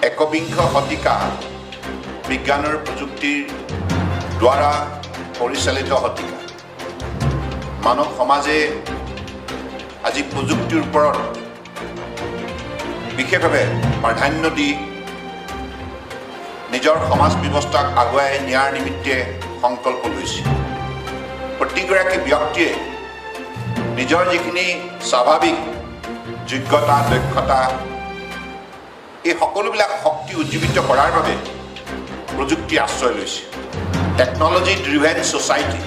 একবিংশ শতিকা বিজ্ঞানৰ প্ৰযুক্তিৰ দ্বাৰা পৰিচালিত শতিকা মানৱ সমাজে আজি প্ৰযুক্তিৰ ওপৰত বিশেষভাৱে প্ৰাধান্য দি নিজৰ সমাজ ব্যৱস্থাক আগুৱাই নিয়াৰ নিমিত্তে সংকল্প লৈছে প্ৰতিগৰাকী ব্যক্তিয়ে নিজৰ যিখিনি স্বাভাৱিক যোগ্যতা দক্ষতা এই সকলোবিলাক শক্তি উজ্জীৱিত কৰাৰ বাবে প্ৰযুক্তি আশ্ৰয় লৈছে টেকনলজি ড্ৰিভেন ছ'চাইটি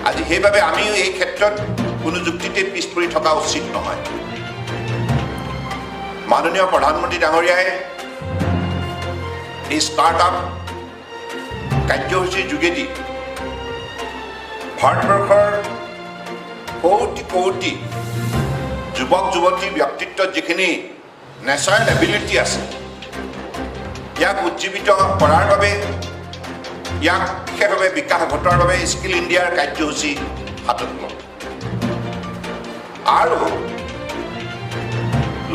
আজি সেইবাবে আমিও এই ক্ষেত্ৰত কোনো যুক্তিতে পিছ পৰি থকা উচিত নহয় মাননীয় প্ৰধানমন্ত্ৰী ডাঙৰীয়াই এই ষ্টাৰ্টআপ কাৰ্যসূচীৰ যোগেদি ভাৰতবৰ্ষৰ কোটি কোটি যুৱক যুৱতীৰ ব্যক্তিত্বত যিখিনি নেচাৰেল এবিলিটি আছে ইয়াক উজ্জীৱিত কৰাৰ বাবে ইয়াক বিশেষভাৱে বিকাশ ঘটোৱাৰ বাবে স্কিল ইণ্ডিয়াৰ কাৰ্যসূচী হাতত লয় আৰু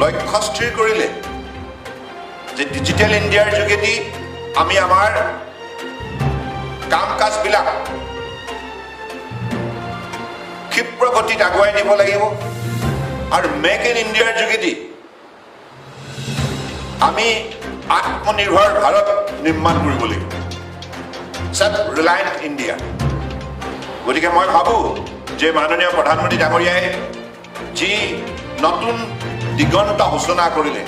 লক্ষ্য স্থিৰ কৰিলে যে ডিজিটেল ইণ্ডিয়াৰ যোগেদি আমি আমাৰ কাম কাজবিলাক ক্ষীপ্ৰ গতিত আগুৱাই নিব লাগিব আৰু মেক ইন ইণ্ডিয়াৰ যোগেদি আমি আত্মনিৰ্ভৰ ভাৰত নিৰ্মাণ কৰিব লাগিব সেল্ফ ৰিলায়েণ্ট ইণ্ডিয়া গতিকে মই ভাবোঁ যে মাননীয় প্ৰধানমন্ত্ৰী ডাঙৰীয়াই যি নতুন দিগন্ত সূচনা কৰিলে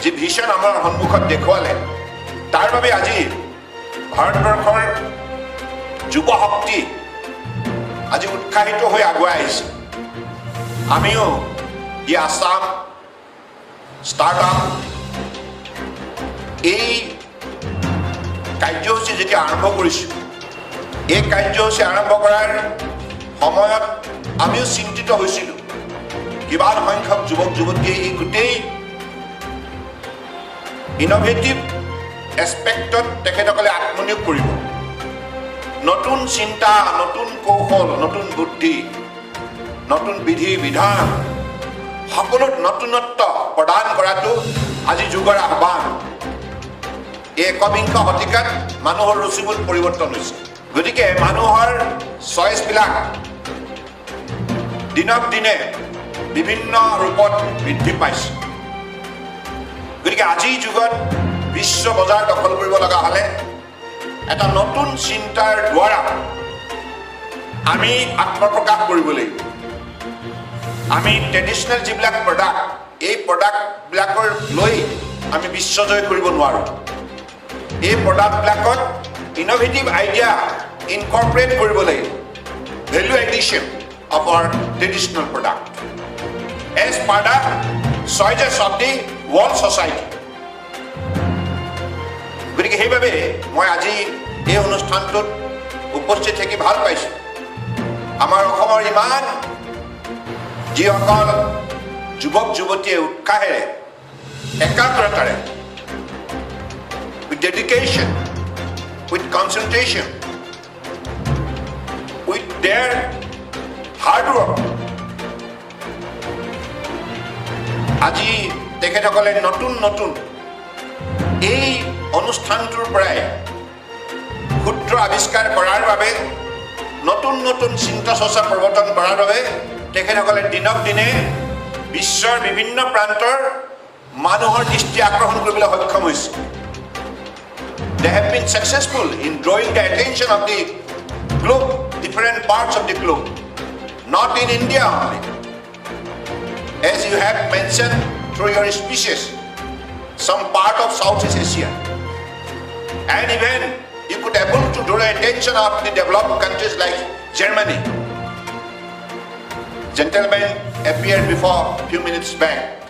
যি ভিছন আমাৰ সন্মুখত দেখুৱালে তাৰ বাবে আজি ভাৰতবৰ্ষৰ যুৱ শক্তি আজি উৎসাহিত হৈ আগুৱাই আহিছে আমিও ই আছাম ষ্টাৰ্টআপ এই কাৰ্যসূচী যেতিয়া আৰম্ভ কৰিছোঁ এই কাৰ্যসূচী আৰম্ভ কৰাৰ সময়ত আমিও চিন্তিত হৈছিলোঁ কিমান সংখ্যক যুৱক যুৱতীয়ে এই গোটেই ইন'ভেটিভ এছপেক্টত তেখেতসকলে আত্মনিয়োগ কৰিব নতুন চিন্তা নতুন কৌশল নতুন বুদ্ধি নতুন বিধি বিধান সকলো নতুনত্ব প্ৰদান কৰাটো আজি যুগৰ আহ্বান এই একবিংশ শতিকাত মানুহৰ ৰুচিবোধ পৰিৱৰ্তন হৈছে গতিকে মানুহৰ চইচবিলাক দিনক দিনে বিভিন্ন ৰূপত বৃদ্ধি পাইছে গতিকে আজিৰ যুগত বিশ্ব বজাৰ দখল কৰিব লগা হ'লে এটা নতুন চিন্তাৰ দ্বাৰা আমি আত্মপ্ৰকাশ কৰিব লাগিব আমি ট্ৰেডিশ্যনেল যিবিলাক প্ৰডাক্ট এই প্ৰডাক্টবিলাকৰ লৈ আমি বিশ্বজয় কৰিব নোৱাৰোঁ এই প্ৰডাক্টবিলাকত ইন'ভেটিভ আইডিয়া ইনকৰ্পৰেট কৰিব লাগিব value addition of our traditional product as part of choices of the world society গতিকে সেইবাবে মই আজি এই অনুষ্ঠানটোত উপস্থিত থাকি ভাল পাইছোঁ আমাৰ অসমৰ ইমান যিসকল যুৱক যুৱতীয়ে উৎসাহেৰে একাগ্ৰতাৰে with dedication, with concentration, with their hard work আজি তেখেতসকলে নতুন নতুন এই অনুষ্ঠানটোৰ পৰাই ক্ষুদ্ৰ আৱিষ্কাৰ কৰাৰ বাবে নতুন নতুন চিন্তা চৰ্চা প্ৰৱৰ্তন কৰাৰ বাবে তেখেতসকলে দিনক দিনে বিশ্বৰ বিভিন্ন প্ৰান্তৰ মানুহৰ দৃষ্টি আকৰ্ষণ কৰিবলৈ সক্ষম হৈছে They have been successful in drawing the attention of the globe, different parts of the globe, not in India only. As you have mentioned through your speeches, some part of Southeast Asia. And even you could able to draw the attention of the developed countries like Germany. Gentleman appeared before a few minutes back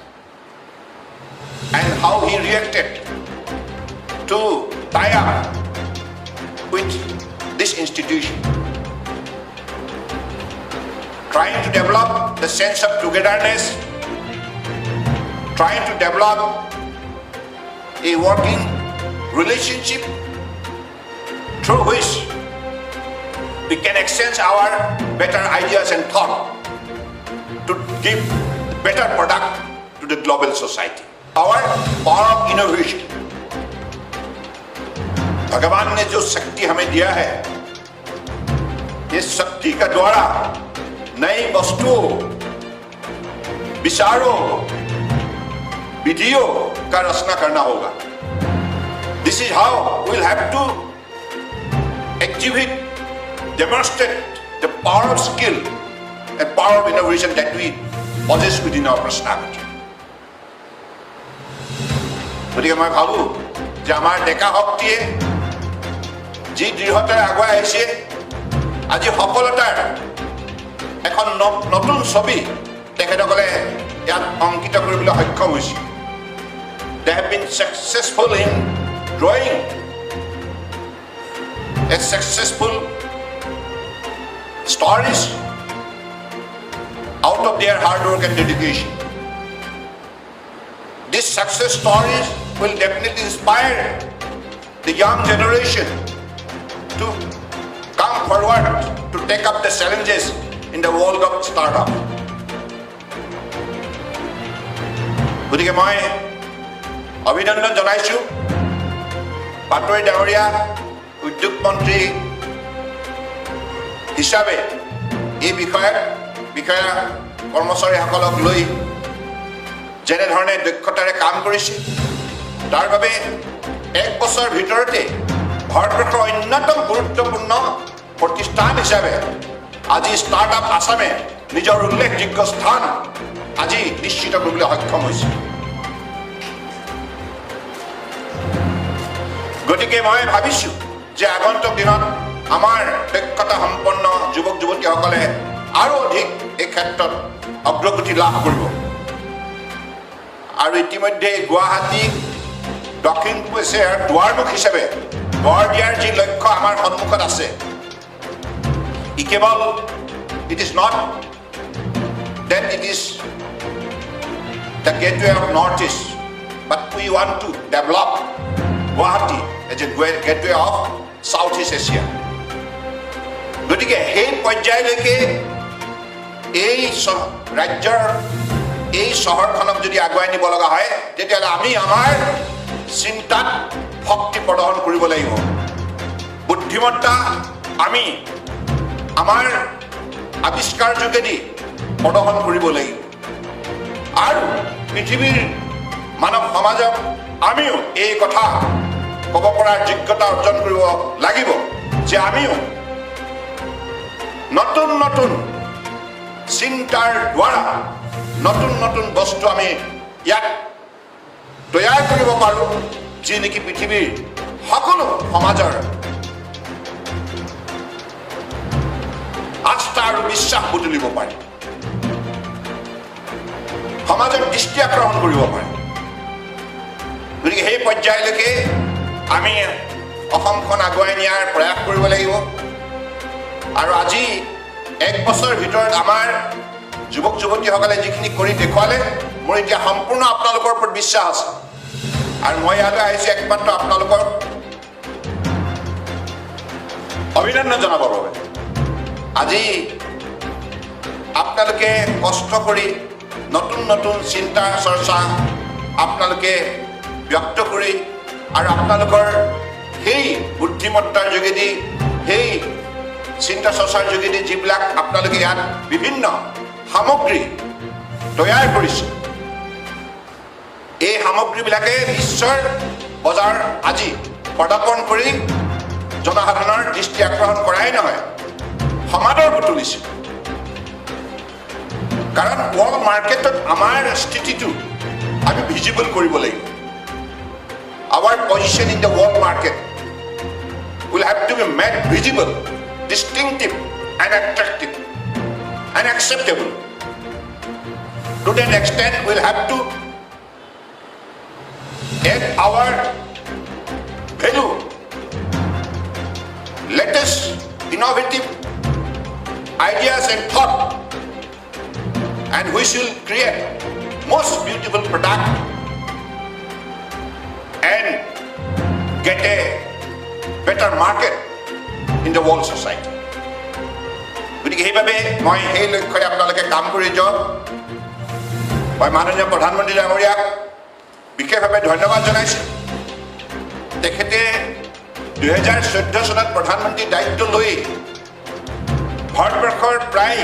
and how he reacted to tie up with this institution, trying to develop the sense of togetherness, trying to develop a working relationship through which we can exchange our better ideas and thought to give better product to to the global society. Power of innovation. भगवान ने जो शक्ति हमें दिया है, इस शक्ति का द्वारा नई वस्तुओं, विचारों, विधियों का रचना करना होगा. This is how we'll have to exhibit, demonstrate the power of skill and power of innovation that we possess within our personality. গতিকে মই ভাবো যে আমাৰ ডেকা শক্তিয়ে যি দৃঢ়তাৰে আগুৱাই আহিছে, আজি সফলতাৰ এখন নতুন ছবি তেখেতসকলে ইয়াত অংকিত কৰিবলৈ সক্ষম হৈছে. They have been successful in drawing a successful stories out of their hard work and dedication. These success stories will definitely inspire the young generation to come forward to take up the challenges in the world of startup. গতিকে মই অভিনন্দন জনাইছো পাটোৱাৰী ডাঙৰীয়া উদ্যোগ মন্ত্ৰী হিচাপে এই বিষয়া কৰ্মচাৰীসকলক লৈ যেনেধৰণে দক্ষতাৰে কাম কৰিছে, তাৰ বাবে এক বছৰৰ ভিতৰতে ভাৰতবৰ্ষৰ অন্যতম গুৰুত্বপূৰ্ণ প্ৰতিষ্ঠান হিচাপে আজি ষ্টাৰ্টআপ আসামে নিজৰ উল্লেখযোগ্য স্থান আজি নিশ্চিত কৰিবলৈ সক্ষম হৈছে. গতিকে মই ভাবিছো যে আগন্তুক দিনত আমাৰ দক্ষতা সম্পন্ন যুৱক যুৱতীসকলে আৰু অধিক এই ক্ষেত্ৰত অগ্ৰগতি লাভ কৰিব. আৰু ইতিমধ্যে গুৱাহাটী দক্ষিণ পূব এছিয়াৰ দুৱাৰমুখ হিচাপে গঢ় দিয়াৰ যি লক্ষ্য আমাৰ সন্মুখত আছে, ই কেৱল it is not that it is the gateway of Northeast, but we want to develop Guwahati as a gateway of Southeast Asia. গতিকে সেই পৰ্যায়লৈকে এই ৰাজ্যৰ এই চহৰখনক যদি আগুৱাই নিব লগা হয়, তেতিয়াহ'লে আমি আমাৰ চিন্তাত শক্তি প্ৰদৰ্শন কৰিব লাগিব. বুদ্ধিমত্তা আমি আমাৰ আৱিষ্কাৰ যোগেদি প্ৰদৰ্শন কৰিব লাগিব. আৰু পৃথিৱীৰ মানৱ সমাজক আমিও এই কথা ক'ব পৰাৰ যোগ্যতা অৰ্জন কৰিব লাগিব যে আমিও নতুন নতুন চিন্তাৰ দ্বাৰা নতুন নতুন বস্তু আমি ইয়াত তৈয়াৰ কৰিব পাৰোঁ, যি নেকি পৃথিৱীৰ সকলো সমাজৰ আস্থা আৰু বিশ্বাস বুটলিব পাৰে, সমাজৰ দৃষ্টি আকৰ্ষণ কৰিব পাৰে. গতিকে সেই পৰ্যায়লৈকে আমি অসমখন আগুৱাই নিয়াৰ প্ৰয়াস কৰিব লাগিব. আৰু আজি এক বছৰৰ ভিতৰত আমাৰ যুৱক যুৱতীসকলে যিখিনি কৰি দেখুৱালে, মোৰ এতিয়া সম্পূৰ্ণ আপোনালোকৰ ওপৰত বিশ্বাস আছে. আৰু মই ইয়ালৈ আহিছোঁ একমাত্ৰ আপোনালোকৰ অভিনন্দন জনাবৰ বাবে. আজি আপোনালোকে কষ্ট কৰি নতুন নতুন চিন্তা চৰ্চা আপোনালোকে ব্যক্ত কৰি আৰু আপোনালোকৰ সেই বুদ্ধিমত্তাৰ যোগেদি, সেই চিন্তা চৰ্চাৰ যোগেদি যিবিলাক আপোনালোকে ইয়াত বিভিন্ন সামগ্ৰী তৈয়াৰ কৰিছে, এই সামগ্ৰীবিলাকে বিশ্বৰ বজাৰ আজি পদাৰ্পণ কৰি জনসাধাৰণৰ দৃষ্টি আকৰ্ষণ কৰাই নহয়, সমাদৰ বুটলিছে. কাৰণ ৱৰ্ল্ড মাৰ্কেটত আমাৰ স্থিতিটো আমি ভিজিবল কৰিব লাগিব. Our position in the world market will have to be made visible, distinctive and attractive and acceptable. To that extent, we'll have to add our value, latest innovative ideas and thought, and we shall create most beautiful product and get a better market in the world society. গতিকে সেইবাবে মই সেই লক্ষ্যৰে আপোনালোকে কাম কৰি যাওক. মই মাননীয় প্ৰধানমন্ত্ৰী ডাঙৰীয়াক বিশেষভাৱে ধন্যবাদ জনাইছোঁ। তেখেতে 2014 চনত প্ৰধানমন্ত্ৰী দায়িত্ব লৈ ভাৰতবৰ্ষৰ প্ৰায়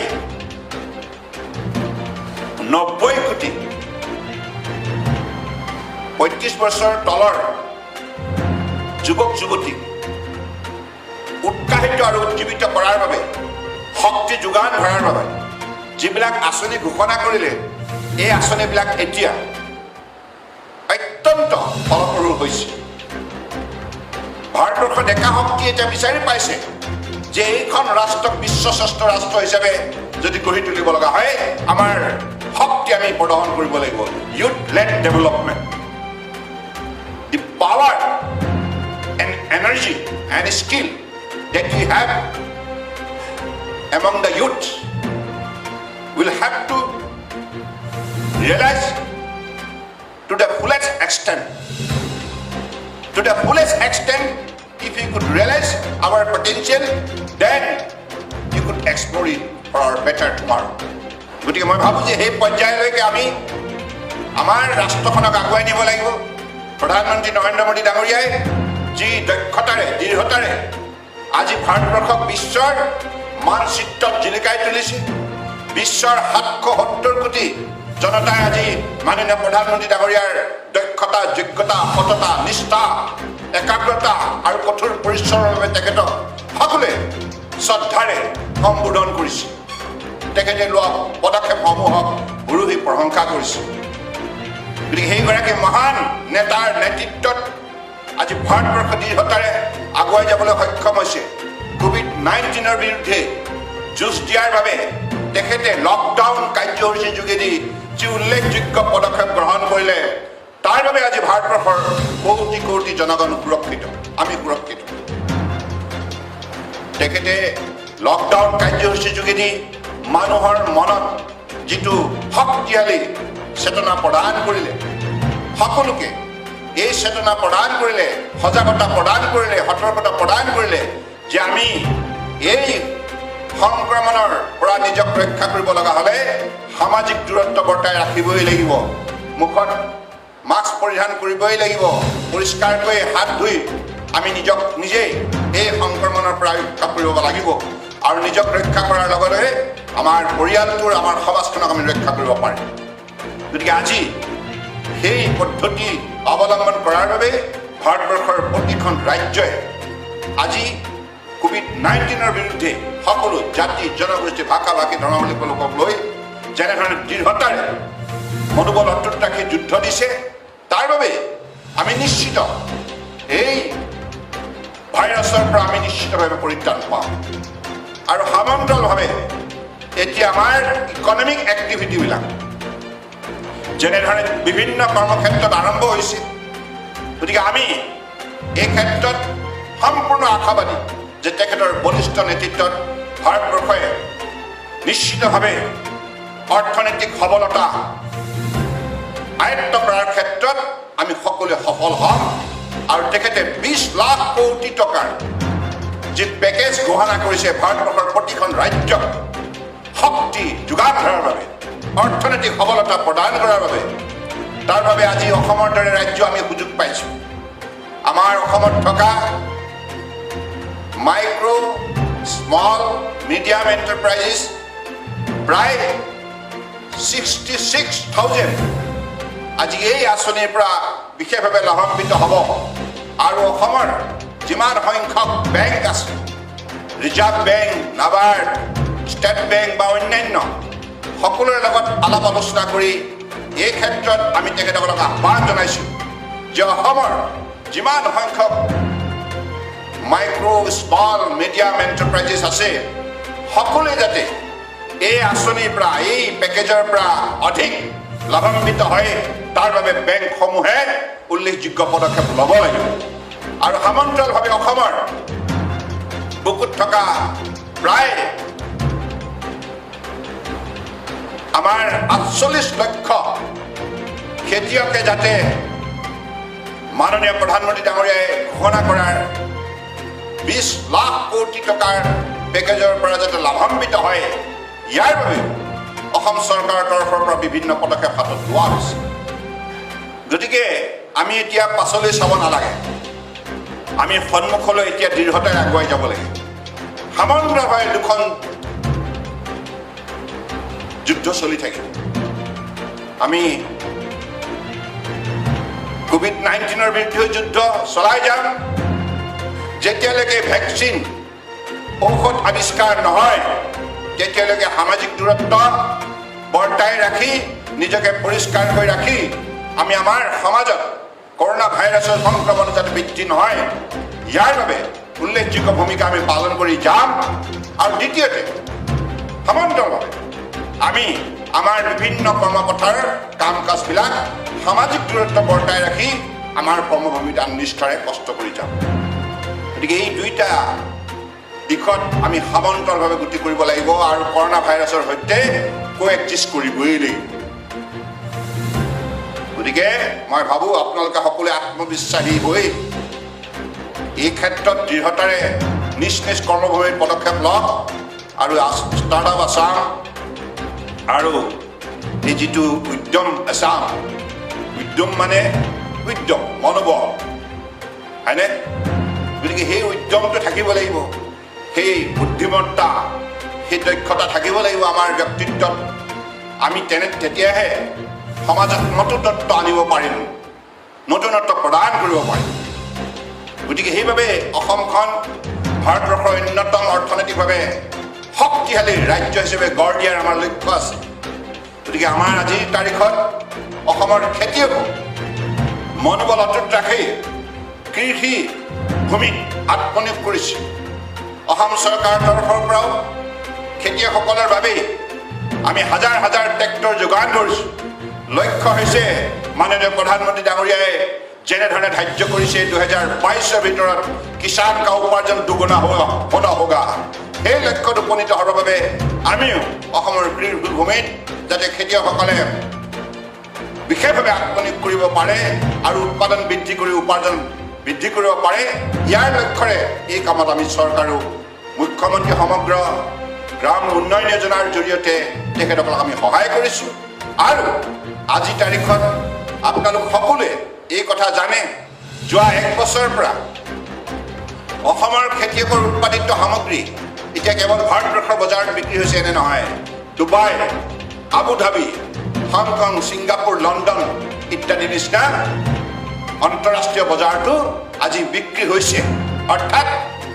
90 কোটি 35 বছৰ তলৰ যুৱক যুৱতী উৎসাহিত আৰু উজ্জীৱিত কৰাৰ বাবে, শক্তি যোগান ধৰাৰ বাবে যিবিলাক আঁচনি ঘোষণা কৰিলে, এই আঁচনিবিলাক এতিয়া অত্যন্ত ফলপ্ৰসূ হৈছে। ভাৰতবৰ্ষৰ ডেকা শক্তি এতিয়া বিচাৰি পাইছে যে এইখন ৰাষ্ট্ৰক বিশ্ব শ্ৰেষ্ঠ ৰাষ্ট্ৰ হিচাপে যদি গঢ়ি তুলিব লগা হয়, আমাৰ শক্তি আমি প্ৰদৰ্শন কৰিব লাগিব। Youth led development, the power and energy and skill that we have among the youth will have to realize to the fullest extent. To the fullest extent, if you could realize our potential, then you could explore it for our better tomorrow. গতিকে মই ভাবোঁ যে সেই পৰ্যায়লৈকে আমি আমাৰ ৰাষ্ট্ৰখনক আগুৱাই নিব লাগিব। প্ৰধানমন্ত্ৰী নৰেন্দ্ৰ মোদী ডাঙৰীয়াই যি দক্ষতাৰে, দৃঢ়তাৰে আজি ভাৰতবৰ্ষক বিশ্বৰ মানচিত্ৰত জিলিকাই তুলিছে। বিশ্বৰ 770 কোটি জনতাই আজি মাননীয় প্ৰধানমন্ত্ৰী ডাঙৰীয়াৰ দক্ষতা, যোগ্যতা, সততা, নিষ্ঠা, একাগ্ৰতা আৰু কঠোৰ পৰিশ্ৰমৰ বাবে তেখেতক সকলোৱে শ্ৰদ্ধাৰে সম্বোধন কৰিছে। তেখেতে লোৱা পদক্ষেপসমূহক গুৰুহি প্ৰশংসা কৰিছে। গতিকে সেইগৰাকী মহান নেতাৰ নেতৃত্বত আজি ভাৰতবৰ্ষ দৃঢ়তাৰে আগুৱাই যাবলৈ সক্ষম হৈছে। কোভিড-19ৰ বিৰুদ্ধে যুঁজ দিয়াৰ বাবে তেখেতে লকডাউন কাৰ্যসূচীৰ যোগেদি যি উল্লেখযোগ্য পদক্ষেপ গ্ৰহণ কৰিলে, তাৰ বাবে আজি ভাৰতবৰ্ষৰ কোটি কোটি জনগণ সুৰক্ষিত, আমি সুৰক্ষিত। তেখেতে লকডাউন কাৰ্যসূচীৰ যোগেদি মানুহৰ মনত যিটো শক্তিশালী চেতনা প্ৰদান কৰিলে, সকলোকে এই চেতনা প্ৰদান কৰিলে, সজাগতা প্ৰদান কৰিলে, সতৰ্কতা প্ৰদান কৰিলে যে আমি এই সংক্ৰমণৰ পৰা নিজক ৰক্ষা কৰিব লগা হ'লে সামাজিক দূৰত্ব বৰ্তাই ৰাখিবই লাগিব, মুখত মাস্ক পৰিধান কৰিবই লাগিব, পৰিষ্কাৰকৈ হাত ধুই আমি নিজক নিজেই এই সংক্ৰমণৰ পৰা ৰক্ষা কৰিব লাগিব আৰু নিজক ৰক্ষা কৰাৰ লগতে আমাৰ পৰিয়ালটোৰ, আমাৰ সমাজখনক আমি ৰক্ষা কৰিব পাৰিম। গতিকে আজি সেই পদ্ধতি অৱলম্বন কৰাৰ বাবে ভাৰতবৰ্ষৰ প্ৰতিখন ৰাজ্যই আজি কোভিড-19ৰ বিৰুদ্ধে সকলো জাতি, জনগোষ্ঠী, ভাষা ভাষী, ধৰ্মাৱলম্বী লোকক লৈ যেনেধৰণে দৃঢ়তাৰে মনোবল অটুট ৰাখি যুদ্ধ দিছে, তাৰ বাবে আমি নিশ্চিত এই ভাইৰাছৰ পৰা আমি নিশ্চিতভাৱে পৰিত্ৰাণ পাওঁ। আৰু সমান্তৰালভাৱে এতিয়া আমাৰ ইকনমিক এক্টিভিটিবিলাক যেনেধৰণে বিভিন্ন কৰ্মক্ষেত্ৰত আৰম্ভ হৈছে, গতিকে আমি এই ক্ষেত্ৰত সম্পূৰ্ণ আশাবাদী যে তেখেতৰ বলিষ্ঠ নেতৃত্বত ভাৰতবৰ্ষই নিশ্চিতভাৱে অৰ্থনৈতিক সবলতা আয়ত্ত কৰাৰ ক্ষেত্ৰত আমি সকলোৱে সফল হ'ম। আৰু তেখেতে 20 লাখ কোটি টকাৰ যি পেকেজ ঘোষণা কৰিছে ভাৰতবৰ্ষৰ প্ৰতিখন ৰাজ্যক শক্তি যোগান ধৰাৰ বাবে, অৰ্থনৈতিক সবলতা প্ৰদান কৰাৰ বাবে, তাৰ বাবে আজি অসমৰ দৰে ৰাজ্য আমি সুযোগ পাইছোঁ। আমাৰ অসমত থকা মাইক্ৰ', স্মল, মিডিয়াম এণ্টাৰপ্ৰাইজেছ প্ৰায় 66,000 আজি এই আঁচনিৰ পৰা বিশেষভাৱে লাভান্বিত হ'ব। আৰু অসমৰ যিমান সংখ্যক বেংক আছে, reserve bank, NABARD, state bank বা অন্যান্য সকলোৰে লগত আলাপ আলোচনা কৰি এই ক্ষেত্ৰত আমি তেখেতসকলক আহ্বান জনাইছোঁ যে অসমৰ যিমান সংখ্যক মাইক্ৰ', স্মল, মিডিয়াম এণ্টাৰপ্ৰাইজেছ আছে, সকলোৱে যাতে এই আঁচনিৰ পৰা, এই পেকেজৰ পৰা অধিক লাভান্বিত হয়, তাৰ বাবে বেংকসমূহে উল্লেখযোগ্য পদক্ষেপ ল'ব লাগিব। আৰু সমান্তৰালভাৱে অসমৰ বুকুত থকা প্ৰায় আমাৰ 48 লক্ষ খেতিয়কে যাতে মাননীয় প্ৰধানমন্ত্ৰী ডাঙৰীয়াই ঘোষণা কৰাৰ 20 লাখ কোটি টকাৰ পেকেজৰ পৰা যাতে লাভান্বিত হয়, ইয়াৰ বাবে অসম চৰকাৰৰ তৰফৰ পৰা বিভিন্ন পদক্ষেপ হাতত লোৱা হৈছে। গতিকে আমি এতিয়া পাছলৈ চাব নালাগে, আমি সন্মুখলৈ এতিয়া দৃঢ়তাৰে আগুৱাই যাব লাগে। সামগ্ৰিকভাৱে দুখন যুদ্ধ চলি থাকিব। আমি কোভিড-19ৰ বিৰুদ্ধে যুদ্ধ চলাই যাম যেতিয়ালৈকে ভেকচিন ঔষধ আৱিষ্কাৰ নহয়, তেতিয়ালৈকে সামাজিক দূৰত্ব বৰ্তাই ৰাখি নিজকে পৰিষ্কাৰ কৰি ৰাখি আমি আমাৰ সমাজত কৰোণা ভাইৰাছৰ সংক্ৰমণ যাতে বৃদ্ধি নহয়, ইয়াৰ বাবে উল্লেখযোগ্য ভূমিকা আমি পালন কৰি যাম। আৰু দ্বিতীয়তে সমান্তৰালভাৱে আমি আমাৰ বিভিন্ন কৰ্মপথাৰ কাম কাজবিলাক সামাজিক দূৰত্ব বৰ্তাই ৰাখি আমাৰ কৰ্মভূমিত নিষ্ঠাৰে কষ্ট কৰি যাম। গতিকে এই দুইটা দিশত আমি সমান্তৰালভাৱে গতি কৰিব লাগিব আৰু কৰোণা ভাইৰাছৰ সৈতে কোএক্সিষ্ট কৰিবই লাগিব। গতিকে মই ভাবোঁ আপোনালোকে সকলোৱে আত্মবিশ্বাসী হৈ এই ক্ষেত্ৰত দৃঢ়তাৰে নিজ নিজ কৰ্মভূমিত পদক্ষেপ লওক আৰু ষ্টাৰ্টআপ আছাম আৰু এই যিটো উদ্যম আছাম, উদ্যম মানে উদ্যম মনোবল, হয়নে? গতিকে সেই উদ্যমটো থাকিব লাগিব, সেই বুদ্ধিমত্তা, সেই দক্ষতা থাকিব লাগিব আমাৰ ব্যক্তিত্বত। আমি তেতিয়াহে সমাজত নতুনত্ব আনিব পাৰিম, নতুনত্ব প্ৰদান কৰিব পাৰিম। গতিকে সেইবাবে অসমখন ভাৰতবৰ্ষৰ অন্যতম অৰ্থনৈতিকভাৱে শক্তিশালী ৰাজ্য হিচাপে গঢ় দিয়াৰ আমাৰ লক্ষ্য আছে। গতিকে আমাৰ আজিৰ তাৰিখত অসমৰ খেতিয়ক মনোবল অটুট ৰাখি কৃষি ভূমিত আত্মনিয়োগ কৰিছে। অসম চৰকাৰৰ তৰফৰ পৰাও খেতিয়কসকলৰ বাবেই আমি হাজাৰ হাজাৰ ট্ৰেক্টৰ যোগান ধৰিছোঁ। লক্ষ্য হৈছে মাননীয় প্ৰধানমন্ত্ৰী ডাঙৰীয়াই যেনেধৰণে ধাৰ্য কৰিছে 2022ৰ ভিতৰত কিষাণ কা উপাৰ্জন দুগুণা হোগা, সেই লক্ষ্যত উপনীত হ'বৰ বাবে আমিও অসমৰ কৃষিভূমিত যাতে খেতিয়কসকলে বিশেষভাৱে আত্মনিয়োগ কৰিব পাৰে আৰু উৎপাদন বৃদ্ধি কৰি উপাৰ্জন বৃদ্ধি কৰিব পাৰে, ইয়াৰ লক্ষ্যৰে এই কামত আমি চৰকাৰো মুখ্যমন্ত্ৰী সমগ্ৰ গ্ৰাম উন্নয়ন যোজনাৰ জৰিয়তে তেখেতসকলক আমি সহায় কৰিছোঁ। আৰু আজি তাৰিখত আপোনালোক সকলোৱে এই কথা জানে, যোৱা 1 বছৰৰ পৰা অসমৰ খেতিয়কৰ উৎপাদিত সামগ্ৰী এতিয়া কেৱল ভাৰতবৰ্ষৰ বজাৰত বিক্ৰী হৈছে এনে নহয়, Dubai, Abu Dhabi, Hong Kong, Singapore, London ইত্যাদি নিচিনা আন্তঃৰাষ্ট্ৰীয় বজাৰতো আজি বিক্ৰী হৈছে। অৰ্থাৎ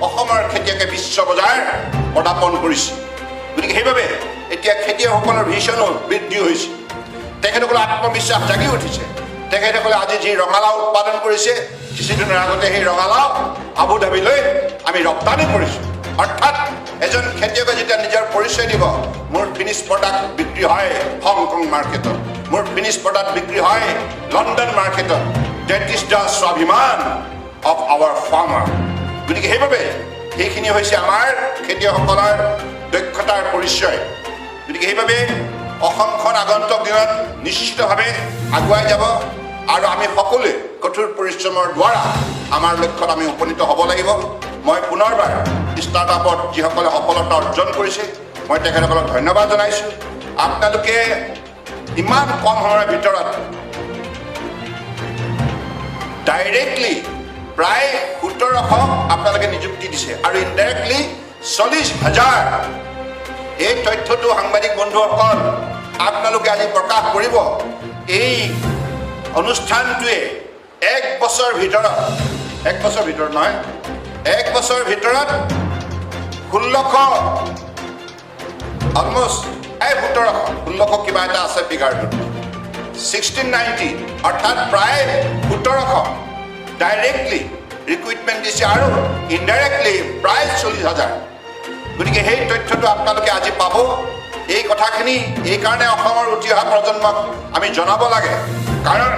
অসমৰ খেতিয়কে বিশ্ব বজাৰ পদাৰ্পণ কৰিছে। গতিকে সেইবাবে এতিয়া খেতিয়কসকলৰ ভিজনো বৃদ্ধি হৈছে, তেখেতসকলৰ আত্মবিশ্বাস জাগি উঠিছে। তেখেতসকলে আজি যি ৰঙালাও উৎপাদন কৰিছে, কিছুদিনৰ আগতে সেই ৰঙালাও আবুধাবিলৈ আমি ৰপ্তানি কৰিছোঁ। অৰ্থাৎ এজন খেতিয়কে যেতিয়া নিজৰ পৰিচয় দিব, মোৰ ফিনিছ প্ৰডাক্ট বিক্ৰী হয় হংকং মাৰ্কেটত, মোৰ ফিনিছ প্ৰডাক্ট বিক্ৰী হয় লণ্ডন মাৰ্কেটত, ডেট ইজ দ্য স্বাভিমান অফ আৱাৰ ফাৰ্মাৰ। গতিকে সেইবাবে সেইখিনি হৈছে আমাৰ খেতিয়কসকলৰ দক্ষতাৰ পৰিচয়। গতিকে সেইবাবে অসমখন আগন্তুক দিনত নিশ্চিতভাৱে আগুৱাই যাব আৰু আমি সকলোৱে কঠোৰ পৰিশ্ৰমৰ দ্বাৰা আমাৰ লক্ষ্যত আমি উপনীত হ'ব লাগিব। মই পুনৰবাৰ ষ্টাৰ্টআপত যিসকলে সফলতা অৰ্জন কৰিছে, মই তেখেতসকলক ধন্যবাদ জনাইছোঁ। আপোনালোকে ইমান কম সময়ৰ ভিতৰত ডাইৰেক্টলি প্ৰায় 1700 আপোনালোকে নিযুক্তি দিছে আৰু ইনডাইৰেক্টলি 40,000। এই তথ্যটো সাংবাদিক বন্ধুসকল আপোনালোকে আজি প্ৰকাশ কৰিব। এই অনুষ্ঠানটোৱে 1 বছৰ ভিতৰত, 1 বছৰ ভিতৰত নহয়, 1 বছৰ ভিতৰত 1600 অলমষ্ট 1700 কিবা এটা আছে ফিগাৰটো, 1690, অৰ্থাৎ প্ৰায় 1700 ডাইৰেক্টলি ৰিক্ৰুইটমেণ্ট দিছে আৰু ইনডাইৰেক্টলি প্ৰায় 40,000। গতিকে সেই তথ্যটো আপোনালোকে আজি পাব। এই কথাখিনি এইকাৰণে অসমৰ উঠি অহা প্ৰজন্মক আমি জনাব লাগে, কাৰণ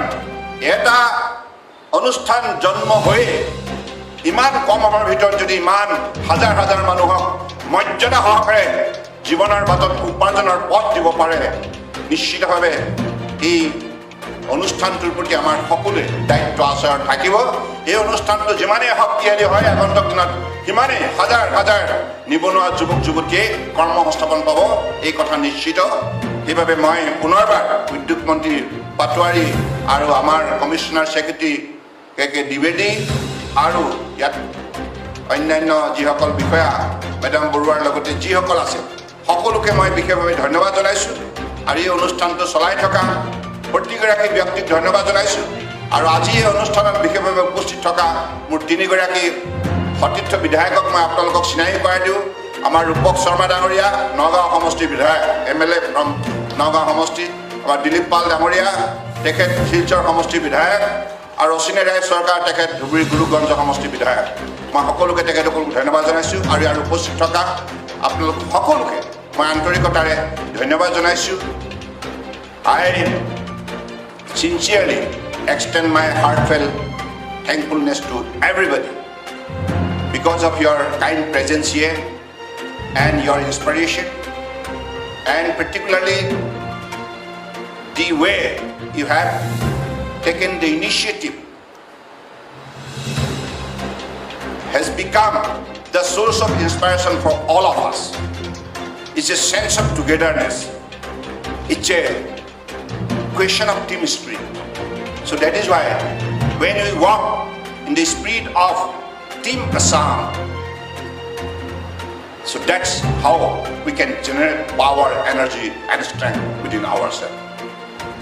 এটা অনুষ্ঠান জন্ম হৈ ইমান কম সময়ৰ ভিতৰত যদি ইমান হাজাৰ হাজাৰ মানুহক মৰ্যাদা সহকাৰে জীৱনৰ বাটত উপাৰ্জনৰ পথ দিব পাৰে, নিশ্চিতভাৱে এই অনুষ্ঠানটোৰ প্ৰতি আমাৰ সকলোৱে দায়িত্ব আছে থাকিব। এই অনুষ্ঠানটো যিমানেই শক্তিশালী হয় আগন্তুক দিনত সিমানেই হাজাৰ হাজাৰ নিবনুৱা যুৱক যুৱতীয়ে কৰ্মসংস্থাপন পাব, এই কথা নিশ্চিত। সেইবাবে মই পুনৰবাৰ উদ্যোগ মন্ত্ৰী পাটোৱাৰী আৰু আমাৰ কমিশ্যনাৰ ছেক্ৰেটাৰী কে দ্বিবেদী আৰু ইয়াত অন্যান্য যিসকল বিষয়া মেডাম বৰুৱাৰ লগতে যিসকল আছে সকলোকে মই বিশেষভাৱে ধন্যবাদ জনাইছোঁ আৰু এই অনুষ্ঠানটো চলাই থকা প্ৰতিগৰাকী ব্যক্তিক ধন্যবাদ জনাইছোঁ আৰু আজি এই অনুষ্ঠানত বিশেষভাৱে উপস্থিত থকা মোৰ তিনিগৰাকী সতীৰ্থ বিধায়কক মই আপোনালোকক চিনাকি কৰাই দিওঁ আমাৰ ৰূপক শৰ্মা ডাঙৰীয়া নগাঁও সমষ্টিৰ বিধায়ক MLA ফ্ৰম নগাঁও সমষ্টি আমাৰ দিলীপ পাল ডাঙৰীয়া তেখেত শিলচৰ সমষ্টিৰ বিধায়ক আৰু অচিনে ৰায় চৰকাৰ তেখেত ধুবুৰী গুৰুগঞ্জ সমষ্টিৰ বিধায়ক মই সকলোকে তেখেতসকলক ধন্যবাদ জনাইছোঁ আৰু ইয়াৰ উপস্থিত থকা আপোনালোক সকলোকে মই আন্তৰিকতাৰে ধন্যবাদ জনাইছোঁ I sincerely extend my heartfelt thankfulness to everybody because of your kind presence here and your inspiration and particularly the way you have taken the initiative has become the source of inspiration for all of us. It's a sense of togetherness. It's a question of team spirit. So that is why when we walk in the spirit of Team Assam, so that's how we can generate power, energy and strength within ourselves.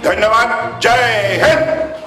Dhanyavad, Jai Hind!